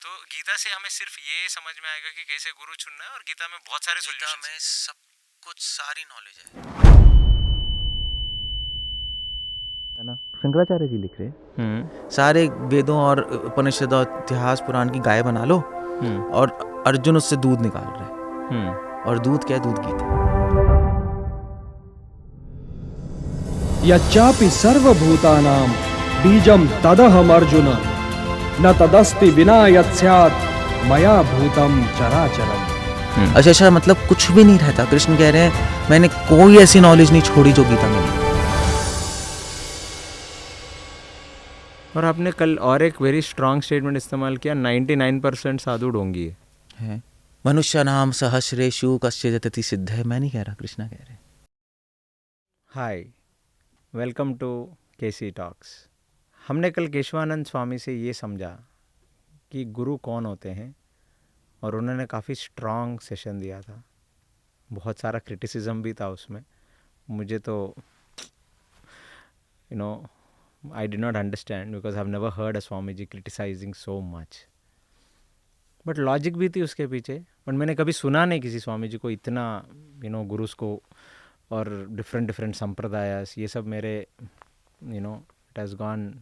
तो गीता से हमें सिर्फ ये समझ में आएगा कि कैसे गुरु चुनना है, और गीता में बहुत सारे गीता सॉल्यूशंस में सब कुछ सारी नॉलेज है ना। शंकराचार्य जी लिख रहे हैं सारे वेदों और उपनिषद और इतिहास पुराण की गाय बना लो, और अर्जुन उससे दूध निकाल रहे हैं। और दूध क्या है? दूध गीता। यच्चापि सर्वभूतानां बीजं तदहम अर्जुन न तदस्ति विना यत्स्यात् मया भूतम चराचरम। अच्छा, मतलब कुछ भी नहीं रहता। कृष्ण कह रहे हैं मैंने कोई ऐसी नॉलेज नहीं छोड़ी जो गीता में नहीं। और आपने कल और एक वेरी स्ट्रॉन्ग स्टेटमेंट इस्तेमाल किया, 99% साधु ढोंगी है। मनुष्य नाम सहस्रेषु कस्य जतति सिद्ध है। मैं नहीं कह रहा, कृष्णा कह रहे हैं। हाय, वेलकम टू केसी टॉक्स। हमने कल केशवानंद स्वामी से ये समझा कि गुरु कौन होते हैं, और उन्होंने काफ़ी स्ट्रॉन्ग सेशन दिया था। बहुत सारा क्रिटिसिज्म भी था उसमें। मुझे तो I did not understand because I've never heard a Swamiji criticizing so much. But logic भी थी उसके पीछे। बट मैंने कभी सुना नहीं किसी स्वामी जी को इतना गुरुस को और डिफरेंट संप्रदायस, ये सब मेरे it has gone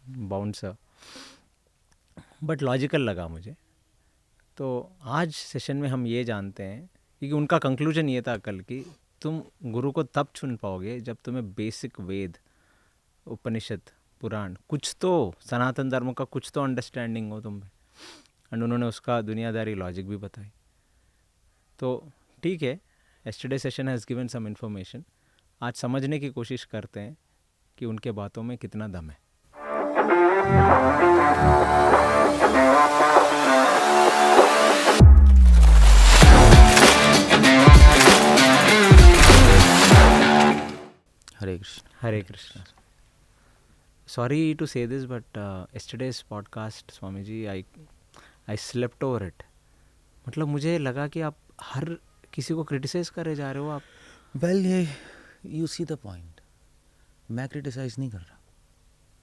bouncer, but logical लगा मुझे। तो आज सेशन में हम ये जानते हैं, क्योंकि उनका कंक्लूजन ये था कल कि तुम गुरु को तब चुन पाओगे जब तुम्हें बेसिक वेद, उपनिषद, पुराण, कुछ तो सनातन धर्म का कुछ तो अंडरस्टैंडिंग हो तुम्हें। एंड उन्होंने उसका दुनियादारी लॉजिक भी बताई। तो ठीक है, yesterday session has given some information. आज समझने की कोशिश करते हैं कि उनके बातों में कितना दम है। Hare Krishna. Hare Krishna. Sorry to say this, but yesterday's podcast Swami ji, I slept over it. मतलब मुझे लगा कि आप हर किसी को क्रिटिसाइज करे जा रहे हो आप। वेल, ये यू सी द पॉइंट। मैं क्रिटिसाइज नहीं कर रहा।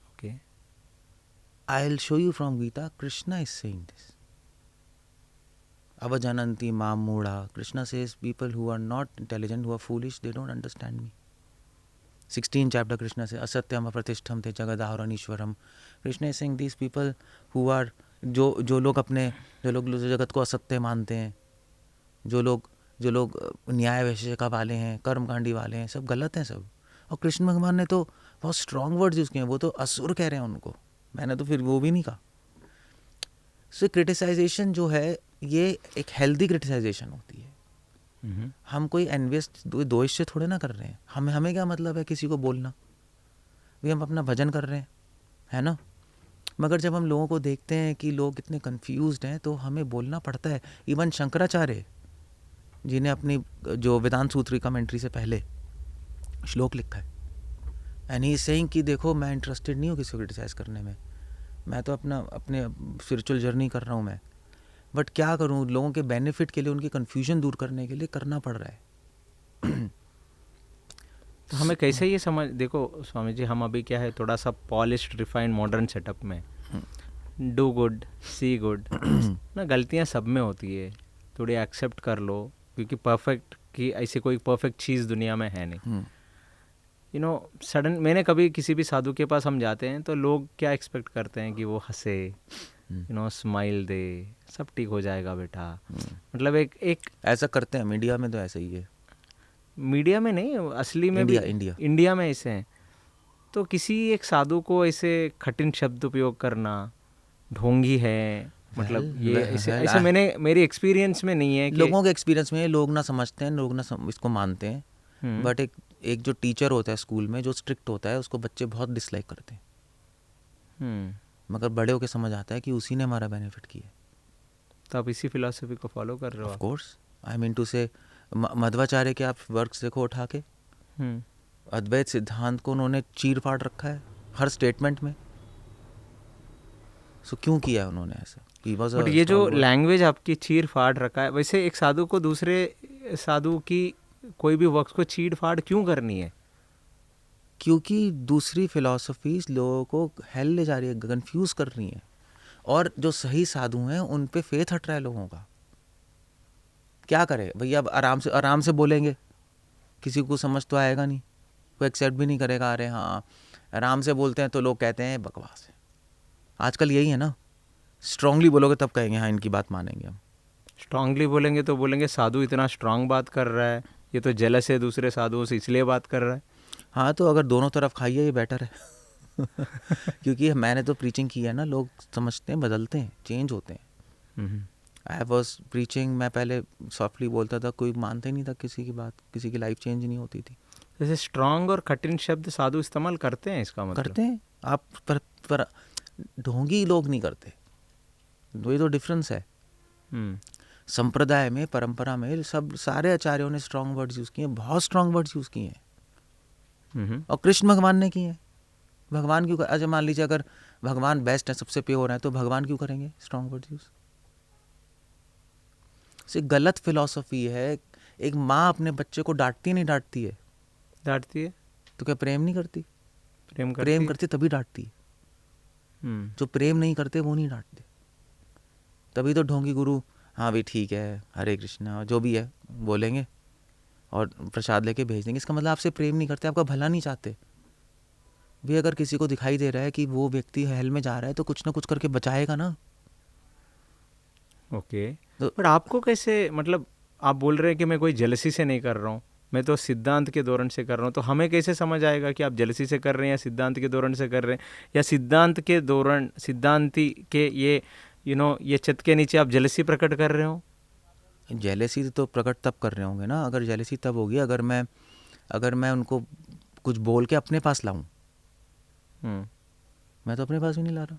Okay, I will show you from Gita. Krishna is saying this. अवजानन्ति माम मूढ़ा। Krishna says people who are not intelligent, who are foolish, they don't understand me. 16 chapter Krishna से असत्यम अप्रतिष्ठम थे जगदाहरण ईश्वरम। Krishna is saying these people who are, जो लोग जगत को असत्य मानते हैं, जो लोग न्याय वैशेषिका वाले हैं, कर्मकांडी वाले हैं, सब गलत हैं सब। और कृष्ण भगवान ने तो बहुत स्ट्रॉन्ग वर्ड्स यूज़ किए हैं। वो तो असुर कह रहे हैं उनको। मैंने तो फिर वो भी नहीं कहा। सो क्रिटिसाइजेशन जो है, ये एक हेल्दी क्रिटिसाइजेशन होती है। हम कोई एनवियस द्वेष से थोड़े ना कर रहे हैं। हमें क्या मतलब है किसी को बोलना? भी हम अपना भजन कर रहे हैं, है ना। मगर जब हम लोगों को देखते हैं कि लोग इतने कंफ्यूज्ड हैं, तो हमें बोलना पड़ता है। इवन शंकराचार्य जिन्हें अपनी जो वेदांत सूत्र कमेंट्री से पहले श्लोक लिखा है, एंड ही इज सेइंग कि देखो, मैं इंटरेस्टेड नहीं हूँ किसी को क्रिटिसाइज करने में। मैं तो अपने स्पिरिचुअल जर्नी कर रहा हूँ मैं। बट क्या करूँ, लोगों के बेनिफिट के लिए, उनकी कन्फ्यूजन दूर करने के लिए करना पड़ रहा है। तो हमें कैसे ये समझ, देखो स्वामी जी, हम अभी क्या है, थोड़ा सा पॉलिश्ड रिफाइंड मॉडर्न सेटअप में, डू गुड सी गुड ना, गलतियाँ सब में होती है, थोड़ी एक्सेप्ट कर लो, क्योंकि परफेक्ट की ऐसी कोई परफेक्ट चीज़ दुनिया में है नहीं। सडन मैंने कभी किसी भी साधु के पास हम जाते हैं तो लोग क्या एक्सपेक्ट करते हैं कि वो हंसे, स्माइल दे, सब ठीक हो जाएगा बेटा। मतलब एक ऐसा करते हैं। मीडिया में तो ऐसा ही है। मीडिया में नहीं, असली में भी इंडिया में ऐसे हैं। तो किसी एक साधु को ऐसे कठिन शब्द उपयोग करना, ढोंगी है, मतलब ये ऐसे मेरी एक्सपीरियंस में नहीं है। लोगों के एक्सपीरियंस में लोग ना समझते हैं, लोग ना इसको मानते हैं। बट एक जो टीचर होता है स्कूल में, जो स्ट्रिक्ट होता है, उसको बच्चे बहुत डिसलाइक करते हैं। मगर बड़े होके समझ आता है कि उसी ने हमारा बेनिफिट किया। तो आप इसी फिलॉसफी को फॉलो कर रहे हो? Of course, I mean to say, Madhvacharya के आप वर्क्स देखो उठा के, अद्वैत सिद्धांत को उन्होंने चीर फाड़ रखा है हर स्टेटमेंट में। सो क्यों किया है उन्होंने ऐसा? बट ये जो लैंग्वेज आपकी चीर फाड़ रखा है, वैसे एक साधु को दूसरे साधु की कोई भी वर्क्स को चीर फाड़ क्यों करनी है? क्योंकि दूसरी फिलॉसफीज लोगों को हेल ले जा रही है, कंफ्यूज कर रही हैं। और जो सही साधु हैं उन पे फेथ हट रहा है लोगों का। क्या करे भैया, अब आराम से बोलेंगे, किसी को समझ तो आएगा नहीं, कोई एक्सेप्ट भी नहीं करेगा। अरे हाँ, आराम से बोलते हैं तो लोग कहते हैं बकवास है। आजकल यही है ना, स्ट्रांगली बोलोगे तब कहेंगे हाँ इनकी बात मानेंगे हम। स्ट्रांगली बोलेंगे तो बोलेंगे साधु इतना स्ट्रांग बात कर रहा है, ये तो जेलस है दूसरे साधुओं से इसलिए बात कर रहा है। हाँ, तो अगर दोनों तरफ खाइए ये बेटर है क्योंकि मैंने तो प्रीचिंग की है ना, लोग समझते हैं, बदलते हैं, चेंज होते हैं। आई वॉज प्रीचिंग, मैं पहले सॉफ्टली बोलता था, कोई मानता ही नहीं था किसी की बात, किसी की लाइफ चेंज नहीं होती थी। जैसे स्ट्रांग और कठिन शब्द साधु इस्तेमाल करते हैं, इसका मतलब करते हैं आप, पर ढोंगी लोग नहीं करते, वही तो डिफरेंस है। संप्रदाय में, परंपरा में सब सारे आचार्यों ने स्ट्रांग वर्ड्स यूज़ किए हैं, बहुत स्ट्रांग वर्ड्स यूज़ किए हैं, और कृष्ण भगवान ने किए हैं। भगवान क्यों अच्छा मान लीजिए अगर भगवान बेस्ट है, सबसे प्योर है, तो भगवान क्यों करेंगे स्ट्रांग वर्ड्स यूज़? से गलत फिलॉसफी है। एक माँ अपने बच्चे को डांटती नहीं डांटती है? डांटती है तो क्या प्रेम नहीं करती? प्रेम करती तभी डांटती है। जो प्रेम नहीं करते वो नहीं डांटते। तभी तो ढोंगी गुरु हाँ भी ठीक है, हरे कृष्णा जो भी है बोलेंगे और प्रसाद लेके भेज देंगे। इसका मतलब आपसे प्रेम नहीं करते, आपका भला नहीं चाहते। भी अगर किसी को दिखाई दे रहा है कि वो व्यक्ति हेल में जा रहा है तो कुछ ना कुछ करके बचाएगा ना। ओके, तो पर आपको कैसे, मतलब आप बोल रहे हैं कि मैं कोई जेलसी से नहीं कर रहा हूँ, मैं तो सिद्धांत के धोरण से कर रहा हूँ, तो हमें कैसे समझ आएगा कि आप जेलसी से कर रहे हैं या सिद्धांत के धोरण से कर रहे हैं, या सिद्धांत के धोरण, सिद्धांति के ये ये छत के नीचे आप जेलसी प्रकट कर रहे हो? जेलेसी तो प्रकट तब कर रहे होंगे ना, अगर जेलेसी तब होगी अगर मैं उनको कुछ बोल के अपने पास लाऊं। मैं तो अपने पास भी नहीं ला रहा,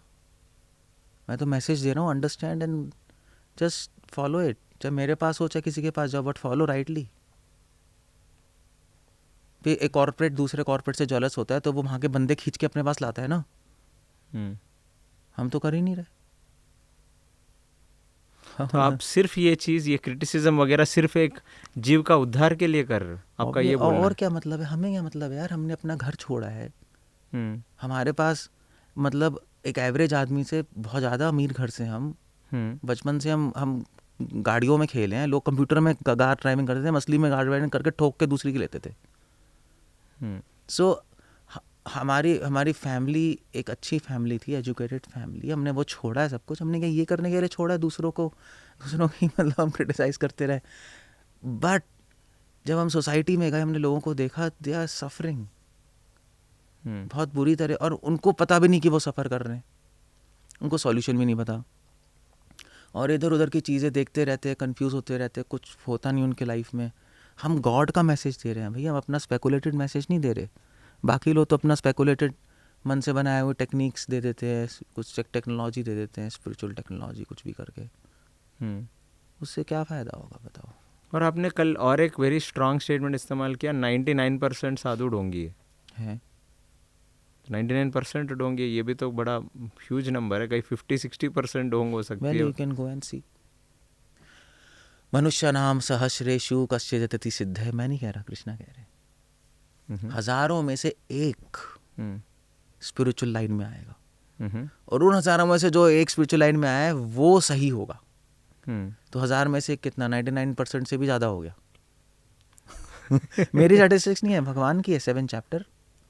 मैं तो मैसेज दे रहा हूँ, understand and just follow it. चाहे मेरे पास हो चाहे किसी के पास जाओ, बट फॉलो राइटली। फिर एक कॉर्पोरेट दूसरे कॉर्पोरेट से जेलस होता है तो वो वहाँ के बंदे खींच के अपने पास लाता है ना। हम तो कर ही नहीं रहे। तो आप सिर्फ ये चीज़, ये क्रिटिसिज्म वगैरह सिर्फ एक जीव का उद्धार के लिए कर रहे हो, आपका ये बोलना और है? क्या मतलब है? हमें क्या मतलब है यार, हमने अपना घर छोड़ा है। हमारे पास मतलब एक एवरेज आदमी से बहुत ज़्यादा अमीर घर से हम बचपन से हम गाड़ियों में खेले हैं। लोग कंप्यूटर में कार ड्राइविंग करते थे, मछली में कार ड्राइविंग करके ठोक के दूसरी की लेते थे। सो हमारी फैमिली एक अच्छी फैमिली थी, एजुकेटेड फैमिली। हमने वो छोड़ा है सब कुछ। हमने क्या ये करने के लिए छोड़ा है दूसरों की मतलब हम क्रिटिसाइज करते रहे। बट जब हम सोसाइटी में गए, हमने लोगों को देखा, दे आर सफरिंग बहुत बुरी तरह, और उनको पता भी नहीं कि वो सफ़र कर रहे हैं, उनको सॉल्यूशन भी नहीं पता, और इधर उधर की चीज़ें देखते रहते हैं, कंफ्यूज होते रहते हैं, कुछ होता नहीं उनके लाइफ में। हम गॉड का मैसेज दे रहे हैं भैया, हम अपना स्पेकुलेटेड मैसेज नहीं दे रहे। बाकी लोग तो अपना स्पेकुलेटेड मन से बनाए हुए टेक्निक्स दे देते हैं, कुछ टेक्नोलॉजी दे देते हैं, स्पिरिचुअल टेक्नोलॉजी कुछ भी करके। उससे क्या फ़ायदा होगा बताओ? और आपने कल और एक वेरी स्ट्रांग स्टेटमेंट इस्तेमाल किया, 99% साधु ढोंगी है। 99% ढोंगी, ये भी तो बड़ा ह्यूज नंबर है। कहीं 50-60% ढोंग हो सकती है। Well you can go and see. मनुष्य नाम सहस्रेषु कस्य जतति सिद्ध है, मैं नहीं कह रहा, कृष्णा कह रहे हैं। हजारों में से एक स्पिरिचुअल लाइन में आएगा, और उन हजारों में से जो एक स्पिरिचुअल लाइन में आया है वो सही होगा। तो 1000 में से कितना, 99% से भी ज़्यादा हो गया। मेरी स्टैटिस्टिक्स नहीं है, भगवान की है, 7 चैप्टर।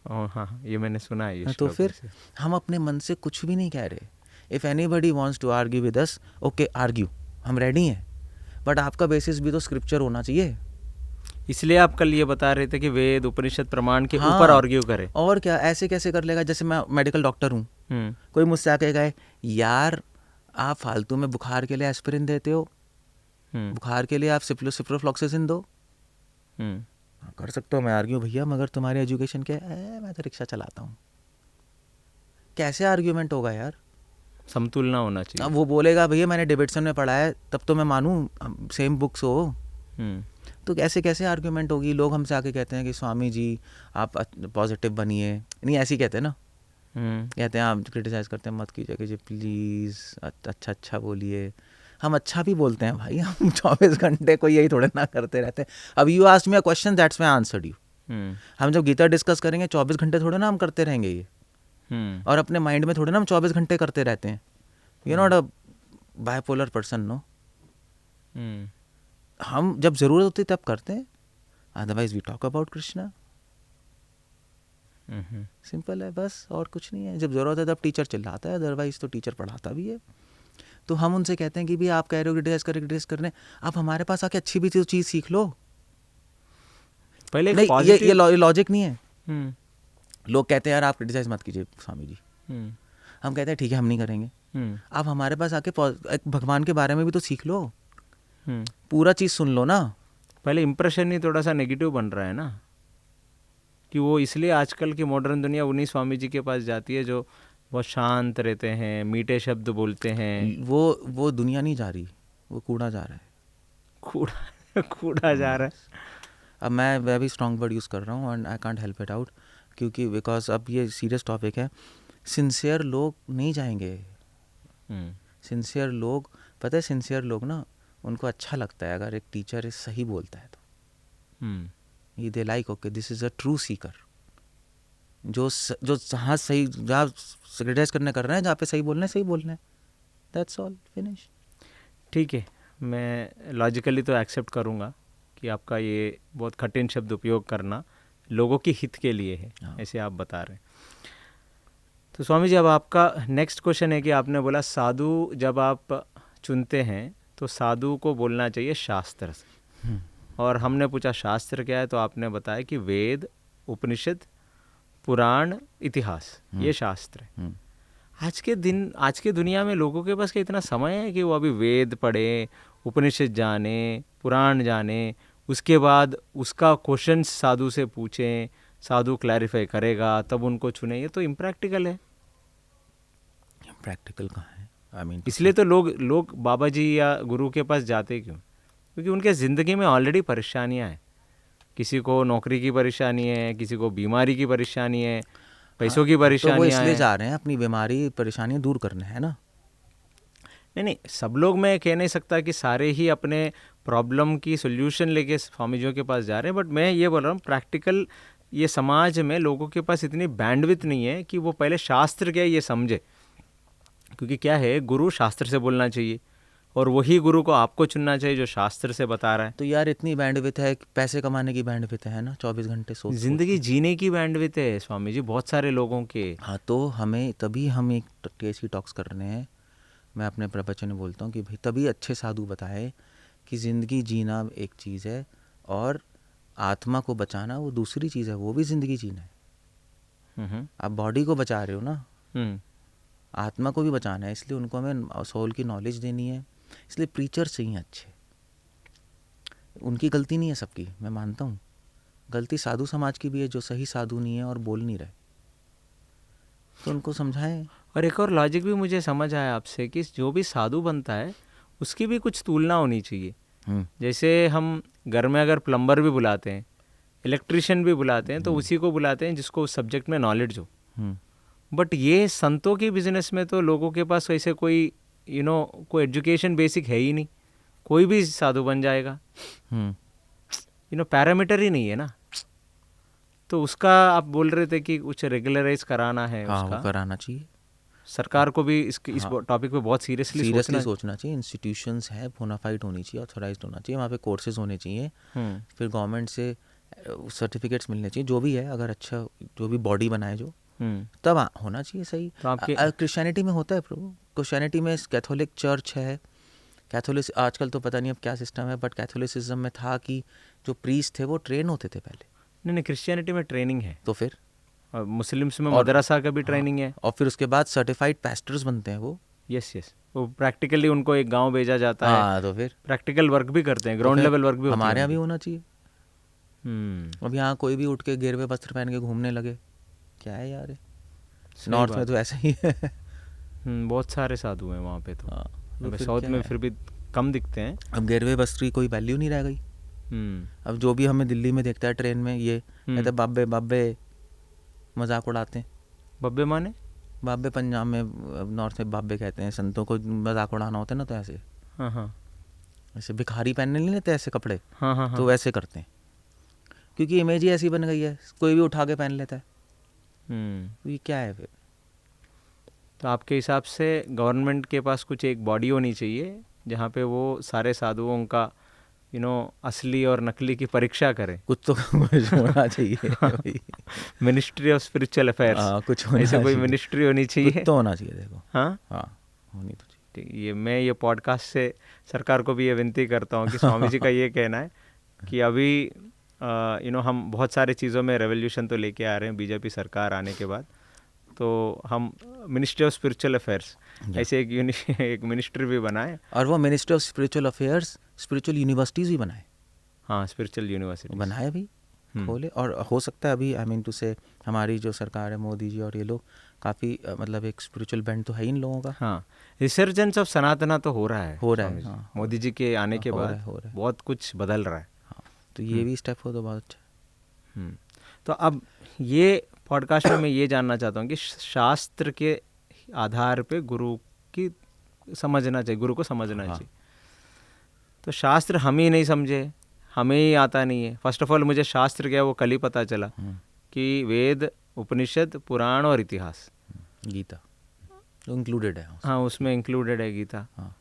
हाँ, ये मैंने सुना है ये। तो फिर हम अपने मन से कुछ भी नहीं कह रहे। If anybody wants to argue with us, okay argue, हम रेडी हैं, बट आपका बेसिस भी तो स्क्रिप्चर होना चाहिए। इसलिए आप कल ये बता रहे थे कि वेद उपनिषद प्रमाण के ऊपर आर्ग्यू करें। और क्या, ऐसे कैसे कर लेगा? जैसे मैं मेडिकल डॉक्टर हूँ, कोई मुझसे आके कहे यार आप फालतू में बुखार के लिए एस्पिरिन देते हो, बुखार के लिए आप सिप्रोफ्लॉक्सासिन दो। कर सकते हो मैं आर्ग्यू, भैया मगर तुम्हारी एजुकेशन क्या है? मैं तो रिक्शा चलाता हूँ। कैसे आर्ग्यूमेंट होगा यार? समतुलना होना चाहिए। अब वो बोलेगा भैया मैंने डेविडसन में पढ़ा है, तब तो मैं मानूँ, सेम बुक्स हो। तो कैसे आर्ग्यूमेंट होगी? लोग हमसे आके कहते हैं कि स्वामी जी आप पॉजिटिव बनिए, नहीं ऐसे ही कहते हैं ना, कहते हैं आप क्रिटिसाइज करते हैं, मत कीजिए कि जी प्लीज़ अच्छा बोलिए। हम अच्छा भी बोलते हैं भाई, हम 24 घंटे को यही थोड़े ना करते रहते हैं। अब you asked me a question, that's why I answered you. हम जब गीता डिस्कस करेंगे 24 घंटे थोड़े ना हम करते रहेंगे ये, और अपने माइंड में थोड़े ना हम 24 घंटे करते रहते हैं। You not a bipolar person, no. हम जब जरूरत होती है तब करते हैं, otherwise we talk about Krishna. Simple है बस, और कुछ नहीं है. जब जरूरत है तब टीचर चिल्लाता है, अदरवाइज तो टीचर पढ़ाता भी है. तो हम उनसे कहते हैं कि भी आप कह रहे हो क्रिटिसाइज करने, आप हमारे पास आके अच्छी भी चीज़ सीख लो. पहले नहीं, ये लॉजिक नहीं है. लोग कहते हैं यार आप क्रिटिसाइज मत कीजिए स्वामी जी. हम कहते हैं ठीक है हम नहीं करेंगे. आप हमारे पास आके एक भगवान के बारे में भी तो सीख लो, पूरा चीज़ सुन लो ना. पहले इम्प्रेशन ही थोड़ा सा नेगेटिव बन रहा है ना, कि वो इसलिए आजकल की मॉडर्न दुनिया उन्हीं स्वामी जी के पास जाती है जो बहुत शांत रहते हैं, मीठे शब्द बोलते हैं. वो दुनिया नहीं जा रही, वो कूड़ा जा रहा है. कूड़ा जा रहा है. अब मैं भी स्ट्रॉन्ग वर्ड यूज़ कर रहा हूँ and I can't help it out, क्योंकि बिकॉज अब ये सीरियस टॉपिक है. सिंसियर लोग नहीं जाएंगे. सिंसियर लोग, पता है सिंसियर लोग ना, उनको अच्छा लगता है अगर एक टीचर सही बोलता है तो they like okay this is a true Sikar. जो जहाँ सही, जहाँ क्रिटिसाइज करने कर रहे हैं, जहाँ पे सही बोलना है सही बोलना है. That's all, finish. ठीक है, मैं लॉजिकली तो एक्सेप्ट करूँगा कि आपका ये बहुत कठिन शब्द उपयोग करना लोगों की हित के लिए है, ऐसे आप बता रहे हैं. तो स्वामी जी, अब आपका नेक्स्ट क्वेश्चन है कि आपने बोला साधु जब आप चुनते हैं तो साधु को बोलना चाहिए शास्त्र से, और हमने पूछा शास्त्र क्या है, तो आपने बताया कि वेद, उपनिषद, पुराण, इतिहास, ये शास्त्र है. आज के दुनिया में लोगों के पास क्या इतना समय है कि वो अभी वेद पढ़े, उपनिषद जाने, पुराण जाने, उसके बाद उसका क्वेश्चन साधु से पूछें, साधु क्लैरिफाई करेगा तब उनको चुने? ये तो इम्प्रैक्टिकल है. प्रैक्टिकल कहाँ है? आई मीन इसलिए तो लोग बाबा जी या गुरु के पास जाते क्यों? क्योंकि उनके ज़िंदगी में ऑलरेडी परेशानियां हैं. किसी को नौकरी की परेशानी है, किसी को बीमारी की परेशानी है, पैसों की परेशानी है. तो वो इसलिए जा रहे हैं अपनी बीमारी परेशानियां दूर करने, है ना. नहीं, सब लोग, मैं कह नहीं सकता कि सारे ही अपने प्रॉब्लम की सोल्यूशन लेके स्वामी जी के पास जा रहे हैं, बट मैं ये बोल रहा हूँ प्रैक्टिकल, ये समाज में लोगों के पास इतनी बैंडविड्थ नहीं है कि वो पहले शास्त्र क्या है ये समझे. क्योंकि क्या है, गुरु शास्त्र से बोलना चाहिए और वही गुरु को आपको चुनना चाहिए जो शास्त्र से बता रहा है. तो यार इतनी बैंडविड्थ है, पैसे कमाने की बैंडविड्थ है ना, 24 घंटे जिंदगी जीने की बैंडविड्थ है स्वामी जी बहुत सारे लोगों के. हाँ, तो हमें तभी हम एक केस की टॉक्स कर रहे हैं. मैं अपने प्रवचन में बोलता हूँ कि भाई तभी अच्छे साधु बताए कि ज़िंदगी जीना एक चीज़ है और आत्मा को बचाना वो दूसरी चीज़ है, वो भी ज़िंदगी जीना है. आप बॉडी को बचा रहे हो ना, आत्मा को भी बचाना है, इसलिए उनको हमें सोल की नॉलेज देनी है. इसलिए प्रीचर चाहिए अच्छे. उनकी गलती नहीं है सबकी, मैं मानता हूँ, गलती साधु समाज की भी है जो सही साधु नहीं है और बोल नहीं रहे, तो उनको समझाएं. और एक और लॉजिक भी मुझे समझ आया आपसे कि जो भी साधु बनता है उसकी भी कुछ तुलना होनी चाहिए. जैसे हम घर में अगर प्लम्बर भी बुलाते हैं, इलेक्ट्रिशियन भी बुलाते हैं, तो उसी को बुलाते हैं जिसको उस सब्जेक्ट में नॉलेज हो. बट ये संतों के बिजनेस में तो लोगों के पास वैसे कोई कोई एजुकेशन बेसिक है ही नहीं, कोई भी साधु बन जाएगा. पैरामीटर ही नहीं है ना. तो उसका आप बोल रहे थे कि कुछ रेगुलराइज कराना है. उसका कराना चाहिए. सरकार को भी इस टॉपिक पे बहुत सीरियसली सोचना चाहिए. इंस्टीट्यूशंस है, बोनाफाइड होनी चाहिए, ऑथराइज्ड होना चाहिए, वहाँ पे कोर्सेज होने चाहिए, फिर गवर्नमेंट से सर्टिफिकेट्स मिलने चाहिए, जो भी है, अगर अच्छा जो भी बॉडी बनाए जो, तब होना चाहिए सही. तो क्रिश्चियनिटी में होता है प्रभु, क्रिश्चियनिटी में कैथोलिक चर्च है, कैथोलिक आजकल तो पता नहीं अब क्या सिस्टम है, बट कैथोलिसिज्म में था कि जो प्रीस्ट थे वो ट्रेन होते थे पहले. नहीं, क्रिश्चियनिटी में ट्रेनिंग है. तो फिर मुस्लिम्स में मदरसा का भी ट्रेनिंग है, और फिर उसके बाद सर्टिफाइड पास्टर्स बनते हैं वो. यस, वो प्रैक्टिकली उनको एक गांव भेजा जाता है. तो फिर प्रैक्टिकल वर्क भी करते हैं, ग्राउंड लेवल वर्क भी. हमारे यहाँ भी होना चाहिए. अब यहाँ कोई भी उठ के गिरवे वस्त्र पहन के घूमने लगे, क्या है यार. नॉर्थ में तो ऐसा ही है. बहुत सारे साधु हैं वहाँ पे. तो साउथ में फिर भी कम दिखते हैं. अब गिरवे वस्त्र की कोई वैल्यू नहीं रह गई. अब जो भी हमें दिल्ली में देखता है ट्रेन में, ये कहते बाबे बाबे, मजाक उड़ाते हैं. बब्बे माने? बाबे पंजाब में, नॉर्थ में बाबे कहते हैं. संतों को मजाक उड़ाना होता है ना, तो ऐसे. ऐसे भिखारी पहनने नहीं लेते ऐसे कपड़े. तो वैसे करते हैं, क्योंकि इमेज ही ऐसी बन गई है, कोई भी उठा के पहन लेता है. तो ये क्या है फिर? तो आपके हिसाब से गवर्नमेंट के पास कुछ एक बॉडी होनी चाहिए जहाँ पे वो सारे साधुओं का असली और नकली की परीक्षा करे। कुछ तो कुछ होना चाहिए भाई। मिनिस्ट्री ऑफ स्पिरिचुअल अफेयर्स, कुछ होना ऐसे कोई चाहिए। मिनिस्ट्री होनी चाहिए। कुछ तो होना चाहिए, देखो। हाँ होनी तो चाहिए। ठीक, मैं पॉडकास्ट से सरकार को भी ये विनती करता हूँ कि स्वामी जी का ये कहना है कि अभी हम बहुत सारे चीज़ों में रेवोल्यूशन तो लेके आ रहे हैं बीजेपी सरकार आने के बाद, तो हम मिनिस्ट्री ऑफ स्पिरिचुअल अफेयर्स ऐसे एक मिनिस्ट्री भी बनाए, और वो ministry of spiritual affairs spiritual universities भी बनाए। हाँ, स्पिरिचुअल यूनिवर्सिटी बनाए भी, खोले। और हो सकता है अभी, आई मीन टू से, हमारी जो सरकार है, मोदी जी और ये लोग, काफ़ी मतलब एक स्पिरिचुअल बैंड तो है इन लोगों का। हाँ, रिसर्जेंस ऑफ सनातना तो हो रहा है स्वामी जी। हाँ, मोदी जी के आने के बाद बहुत कुछ बदल रहा है। हाँ, तो ये भी स्टेप हो तो बहुत अच्छा। तो अब ये पॉडकास्ट में मैं ये जानना चाहता हूँ कि शास्त्र के आधार पे गुरु की समझना चाहिए, गुरु को समझना चाहिए। तो शास्त्र हम ही नहीं समझे, हमें ही आता नहीं है। फर्स्ट ऑफ ऑल मुझे शास्त्र क्या है वो कल ही पता चला कि वेद, उपनिषद, पुराण और इतिहास, गीता तो इंक्लूडेड है। हाँ, उसमें इंक्लूडेड है गीता। हाँ।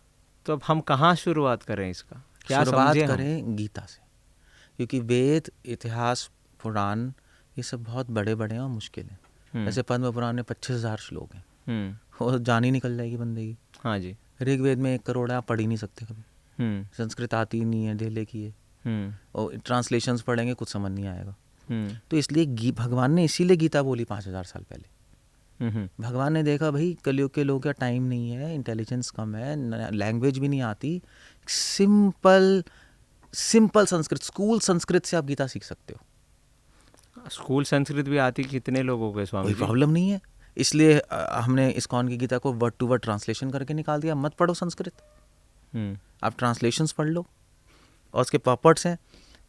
तो अब हम कहाँ शुरुआत करें इसका, क्या शुरुआत समझें करें गीता से, क्योंकि वेद, इतिहास, पुराण ये सब बहुत बड़े बड़े हैं और मुश्किल हैं। जैसे पद्म पुराण में 25,000 श्लोक हैं, वो जान ही निकल जाएगी बंदे की। हाँ जी। ऋग्वेद में 1 करोड़ है, आप पढ़ ही नहीं सकते कभी। संस्कृत आती ही नहीं है, ढेले की है, और ट्रांसलेशंस पढ़ेंगे कुछ समझ नहीं आएगा। तो इसलिए भगवान ने इसीलिए गीता बोली 5,000 साल पहले। भगवान ने देखा भाई कलयुग के लोगों का टाइम नहीं है, इंटेलिजेंस कम है, लैंग्वेज भी नहीं आती, सिंपल संस्कृत, स्कूल संस्कृत से आप गीता सीख सकते हो। स्कूल संस्कृत भी आती कितने लोगों को स्वामी कोई जी? प्रॉब्लम नहीं है। इसलिए हमने इस्कॉन की गीता को वर्ड टू वर्ड ट्रांसलेशन करके निकाल दिया। मत पढ़ो संस्कृत, आप ट्रांसलेशंस पढ़ लो, और उसके पॉपर्ट्स हैं,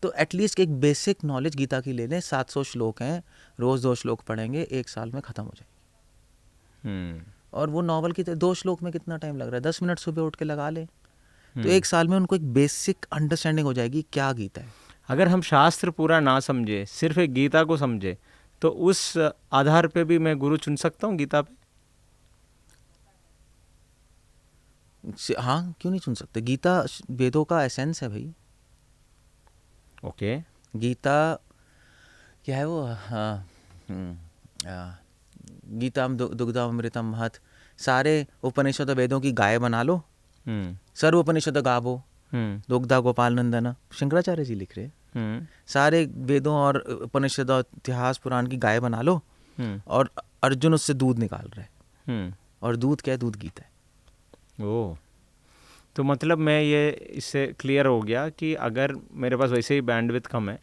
तो एटलीस्ट एक बेसिक नॉलेज गीता की ले लें। 700 श्लोक हैं, रोज़ 2 श्लोक पढ़ेंगे, 1 साल में ख़त्म हो जाएगी। और वो नॉवल की 2 श्लोक में कितना टाइम लग रहा है, 10 मिनट सुबह उठ के लगा लें, तो 1 साल में उनको एक बेसिक अंडरस्टैंडिंग हो जाएगी क्या गीता है। अगर हम शास्त्र पूरा ना समझे, सिर्फ एक गीता को समझे, तो उस आधार पे भी मैं गुरु चुन सकता हूँ गीता पे? हाँ, क्यों नहीं चुन सकते? गीता वेदों का एसेंस है भाई। ओके। गीता क्या है वो? गीताम दुग्धामृतम महत, सारे उपनिषद वेदों की गाय बना लो, सर्व उपनिषद गावो, दुग्धा गोपाल नंदन, शंकराचार्य जी लिख रहे हैं। सारे वेदों और उपनिषद और इतिहास पुराण की गाय बना लो, और अर्जुन उससे दूध निकाल रहे हैं, और दूध क्या है? दूध गीता है। ओह, तो मतलब मैं ये इससे क्लियर हो गया कि अगर मेरे पास वैसे ही बैंडविड्थ कम है,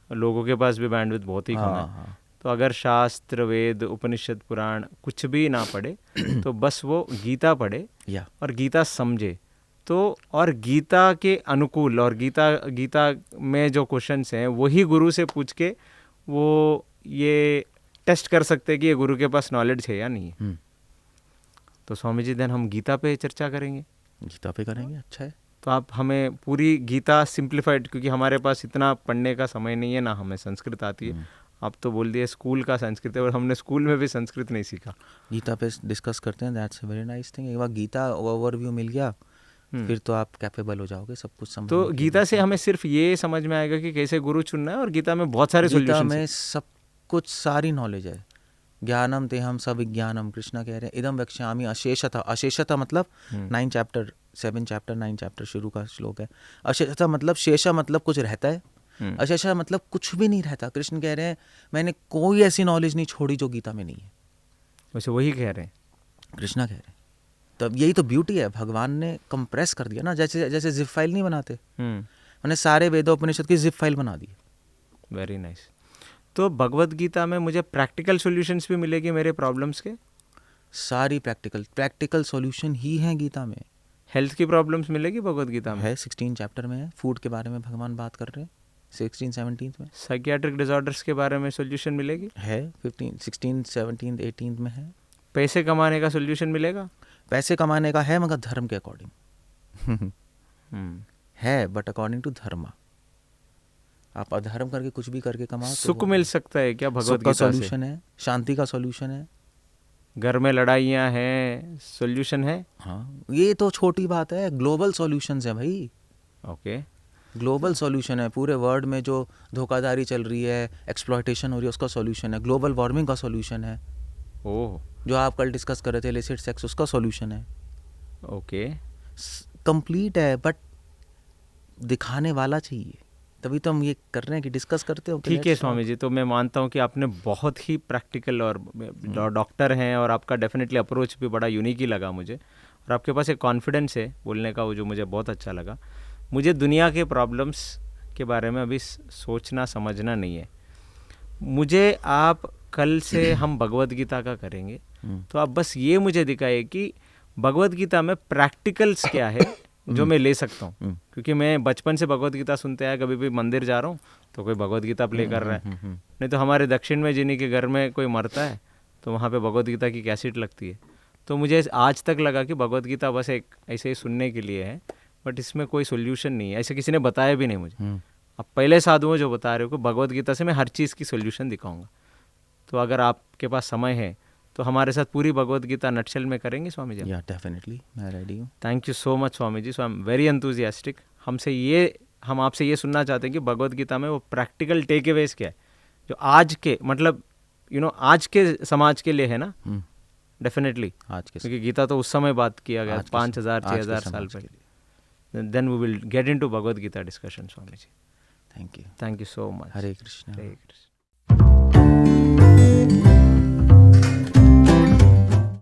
लोगों के पास भी बैंडविड्थ बहुत ही कम है, तो अगर शास्त्र, वेद, उपनिषद, पुराण कुछ भी ना पढ़े तो बस वो गीता पढ़े और गीता समझे, तो और गीता के अनुकूल, और गीता में जो क्वेश्चंस हैं वही गुरु से पूछ के वो ये टेस्ट कर सकते हैं कि ये गुरु के पास नॉलेज है या नहीं है। तो स्वामी जी देन हम गीता पे चर्चा करेंगे। गीता पे करेंगे, अच्छा है। तो आप हमें पूरी गीता सिंप्लीफाइड, क्योंकि हमारे पास इतना पढ़ने का समय नहीं है, ना हमें संस्कृत आती है। आप तो बोल दिए स्कूल का संस्कृत है, और हमने स्कूल में भी संस्कृत नहीं सीखा। गीता पे डिस्कस करते हैं, that's a very nice thing. एक बार गीता ओवरव्यू मिल गया, फिर तो आप कैपेबल हो जाओगे सब कुछ समझ। तो गीता से हमें सिर्फ ये समझ में आएगा कि कैसे गुरु चुनना है, और गीता में बहुत सारे सॉल्यूशंस हैं। गीता में सब कुछ, सारी नॉलेज है। ज्ञानम तेहम सब विज्ञानम, कृष्णा कह रहे हैं इदम वक्ष्यामि अशेषतः। अशेषतः मतलब 9 चैप्टर, 7 चैप्टर, 9 चैप्टर शुरू का श्लोक है। अशेषतः मतलब, शेषा मतलब कुछ रहता है, अशेषा मतलब कुछ भी नहीं रहता। कृष्ण कह रहे हैं मैंने कोई ऐसी नॉलेज नहीं छोड़ी जो गीता में नहीं है। वैसे वही कह रहे हैं, कृष्णा कह रहे हैं। तो यही तो ब्यूटी है, भगवान ने कंप्रेस कर दिया ना, जैसे जिप फाइल नहीं बनाते, उन्होंने सारे वेदोपनिषद की जिप फाइल बना दी। Very nice. तो भगवत गीता में मुझे प्रैक्टिकल सॉल्यूशंस भी मिलेगी मेरे प्रॉब्लम्स के? सारी प्रैक्टिकल सॉल्यूशन ही है गीता में। हेल्थ की प्रॉब्लम्स मिलेगी भगवत गीता में? है, 16 चैप्टर में है। फूड के बारे में भगवान बात कर रहे हैं 16-17 में। साइकियाट्रिक डिसऑर्डर्स के बारे में सॉल्यूशन मिलेगी? है, 15, 16, 17, 18 में है। पैसे कमाने का सॉल्यूशन मिलेगा? पैसे कमाने का है, मगर धर्म के अकॉर्डिंग है, बट अकॉर्डिंग टू धर्म। आप अधर्म करके कुछ भी करके कमाओ, सुख मिल सकता है क्या भगवत गीता से? सॉल्यूशन है, शांति का सॉल्यूशन है। घर में लड़ाइयाँ हैं, सॉल्यूशन है? हाँ, ये तो छोटी बात है, ग्लोबल सॉल्यूशंस है भाई, ओके। ग्लोबल सॉल्यूशन है। पूरे वर्ल्ड में जो धोखाधड़ी चल रही है, एक्सप्लॉयटेशन हो रही है, उसका सॉल्यूशन है। ग्लोबल वार्मिंग का सॉल्यूशन है। ओह, जो आप कल डिस्कस कर रहे थे इलिसिट सेक्स, उसका सॉल्यूशन है। ओके। कंप्लीट है, बट दिखाने वाला चाहिए, तभी तो हम ये कर रहे हैं कि डिस्कस करते हो। ठीक है स्वामी जी, तो मैं मानता हूँ कि आपने बहुत ही प्रैक्टिकल और डॉक्टर हैं और आपका डेफिनेटली अप्रोच भी बड़ा यूनिक ही लगा मुझे, और आपके पास एक कॉन्फिडेंस है बोलने का, वो जो मुझे बहुत अच्छा लगा। मुझे दुनिया के प्रॉब्लम्स के बारे में अभी सोचना समझना नहीं है मुझे। आप कल से हम भगवत गीता का करेंगे, तो आप बस ये मुझे दिखाइए कि भगवत गीता में प्रैक्टिकल्स क्या है जो मैं ले सकता हूँ, क्योंकि मैं बचपन से भगवत गीता सुनते आया, कभी भी मंदिर जा रहा हूँ तो कोई भगवत गीता प्ले कर रहा है, नहीं तो हमारे दक्षिण में जिन्हीं के घर में कोई मरता है तो वहाँ पे भगवत गीता की कैसेट लगती है। तो मुझे आज तक लगा कि भगवत गीता बस एक ऐसे ही सुनने के लिए है, बट इसमें कोई सोल्यूशन नहीं है, ऐसे किसी ने बताया भी नहीं मुझे। अब पहले साधु जो बता रहे हो कि भगवत गीता से मैं हर चीज़ की सोल्यूशन दिखाऊंगा, तो अगर आपके पास समय है तो हमारे साथ पूरी भगवत गीता नटशेल में करेंगे स्वामी जी? या डेफिनेटली, मैं रेडी हूँ। Thank you so much Swami ji. So I am very enthusiastic. हम आपसे ये सुनना चाहते हैं कि भगवत गीता में वो प्रैक्टिकल टेक अवेज क्या है जो आज के मतलब आज के समाज के लिए है ना। डेफिनेटली आज के क्योंकि गीता तो उस समय बात किया गया 5000-6000 साल पहले। Then we will get into Bhagavad Gita discussion Swami ji. Thank you. Thank you so much. Hare Krishna. Hare Krishna.